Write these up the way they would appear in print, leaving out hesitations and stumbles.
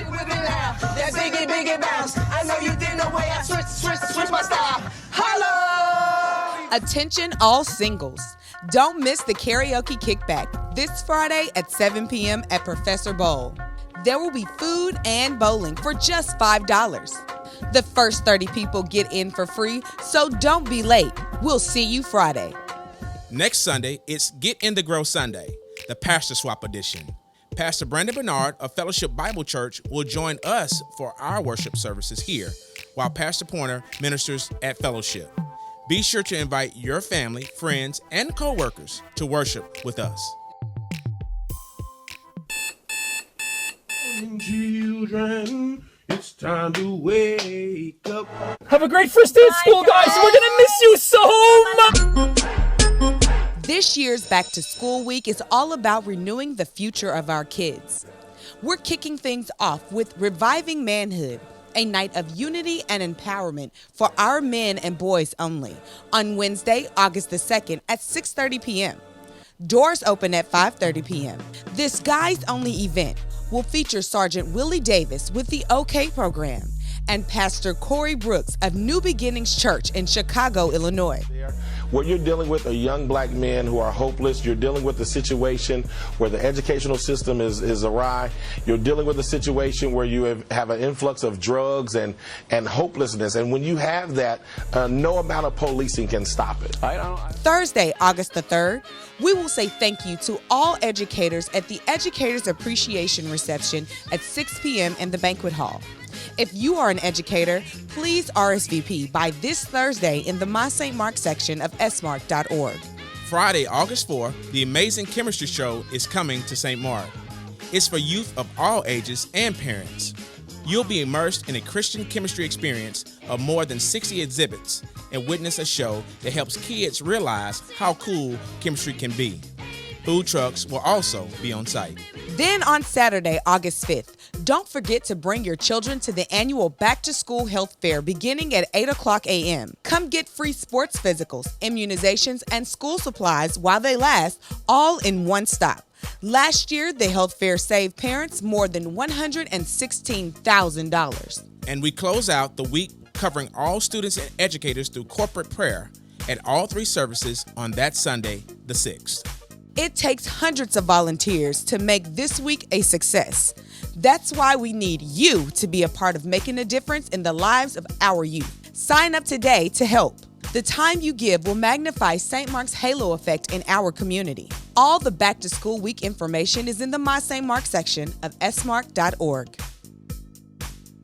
it with me now. That biggie bounce. I know you didn't know way I switch my style. Holla! Attention all singles. Don't miss the karaoke kickback this Friday at 7 p.m. at Professor Bowl. There will be food and bowling for just $5. The first 30 people get in for free, so don't be late. We'll see you Friday. Next Sunday, it's Get in the Grow Sunday, the Pastor Swap edition. Pastor Brandon Bernard of Fellowship Bible Church will join us for our worship services here, while Pastor Pointer ministers at Fellowship. Be sure to invite your family, friends, and co-workers to worship with us. Children, it's time to wake up. Have a great first day at school, guys. We're going to miss you so much. This year's Back to School Week is all about renewing the future of our kids. We're kicking things off with Reviving Manhood, a night of unity and empowerment for our men and boys only, on Wednesday, August the 2nd at 6:30 p.m. Doors open at 5:30 p.m. This guys-only event will feature Sergeant Willie Davis with the OK program and Pastor Corey Brooks of New Beginnings Church in Chicago, Illinois. What you're dealing with are young black men who are hopeless. You're dealing with a situation where the educational system is awry. You're dealing with a situation where you have an influx of drugs and hopelessness. And when you have that, no amount of policing can stop it. Thursday, August the 3rd, we will say thank you to all educators at the Educators Appreciation Reception at 6 p.m. in the banquet hall. If you are an educator, please RSVP by this Thursday in the My St. Mark section of smark.org. Friday, August 4th, the Amazing Chemistry Show is coming to St. Mark. It's for youth of all ages and parents. You'll be immersed in a Christian chemistry experience of more than 60 exhibits and witness a show that helps kids realize how cool chemistry can be. Food trucks will also be on site. Then on Saturday, August 5th, don't forget to bring your children to the annual Back to School Health Fair beginning at 8 o'clock a.m. Come get free sports physicals, immunizations, and school supplies while they last, all in one stop. Last year, the health fair saved parents more than $116,000. And we close out the week covering all students and educators through corporate prayer at all three services on that Sunday, the 6th. It takes hundreds of volunteers to make this week a success. That's why we need you to be a part of making a difference in the lives of our youth. Sign up today to help. The time you give will magnify St. Mark's halo effect in our community. All the Back to School Week information is in the My St. Mark section of smark.org.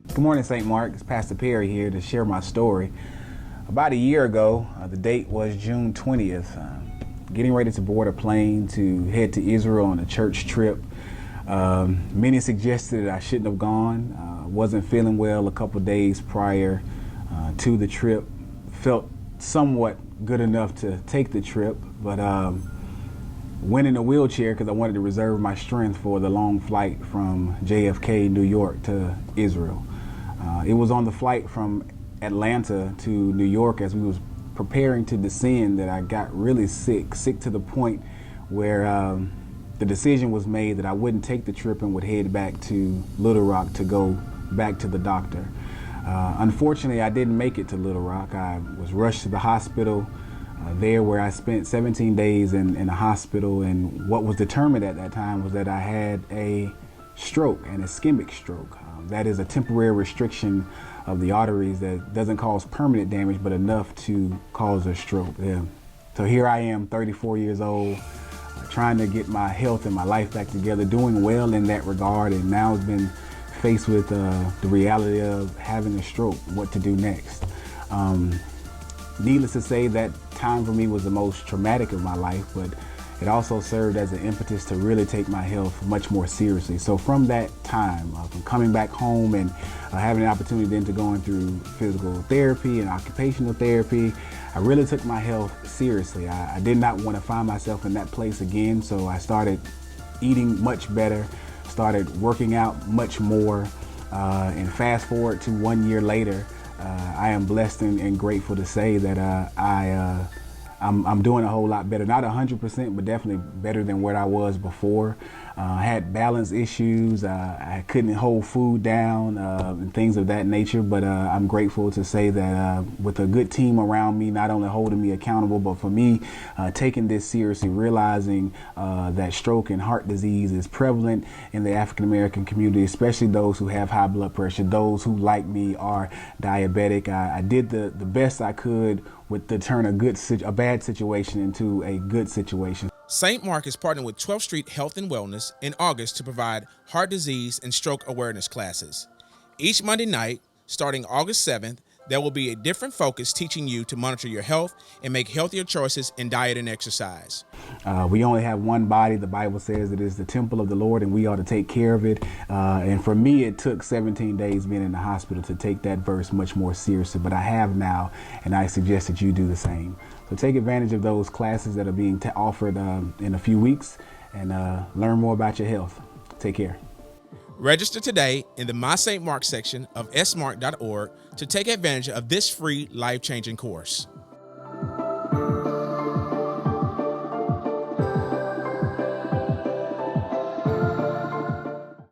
Good morning, St. Mark. It's Pastor Perry here to share my story. About a year ago, the date was June 20th. Getting ready to board a plane to head to Israel on a church trip. Many suggested that I shouldn't have gone. Wasn't feeling well a couple days prior to the trip. Felt somewhat good enough to take the trip, but went in a wheelchair because I wanted to reserve my strength for the long flight from JFK, New York to Israel. It was on the flight from Atlanta to New York as we was preparing to descend that I got really sick to the point where the decision was made that I wouldn't take the trip and would head back to Little Rock to go back to the doctor. Unfortunately, I didn't make it to Little Rock. I was rushed to the hospital there where I spent 17 days in a hospital, and what was determined at that time was that I had a stroke, an ischemic stroke. That is a temporary restriction of the arteries that doesn't cause permanent damage, but enough to cause a stroke. Yeah. So here I am, 34 years old, trying to get my health and my life back together, doing well in that regard, and now has been faced with the reality of having a stroke, what to do next. Needless to say, that time for me was the most traumatic of my life, but it also served as an impetus to really take my health much more seriously. So from that time, from coming back home and having the opportunity then to going through physical therapy and occupational therapy, I really took my health seriously. I did not want to find myself in that place again, so I started eating much better, started working out much more, and fast forward to 1 year later, I am blessed and grateful to say that I'm doing a whole lot better. Not 100%, but definitely better than where I was before. I had balance issues. I couldn't hold food down and things of that nature. But I'm grateful to say that with a good team around me, not only holding me accountable, but for me taking this seriously, realizing that stroke and heart disease is prevalent in the African American community, especially those who have high blood pressure, those who, like me, are diabetic. I did the best I could with to turn a bad situation into a good situation. St. Mark is partnering with 12th Street Health and Wellness in August to provide heart disease and stroke awareness classes. Each Monday night, starting August 7th, there will be a different focus teaching you to monitor your health and make healthier choices in diet and exercise. We only have one body. The Bible says it is the temple of the Lord, and we ought to take care of it. And for me, it took 17 days being in the hospital to take that verse much more seriously, but I have now, and I suggest that you do the same. So take advantage of those classes that are being offered in a few weeks and learn more about your health. Take care. Register today in the My St. Mark section of smark.org to take advantage of this free life-changing course.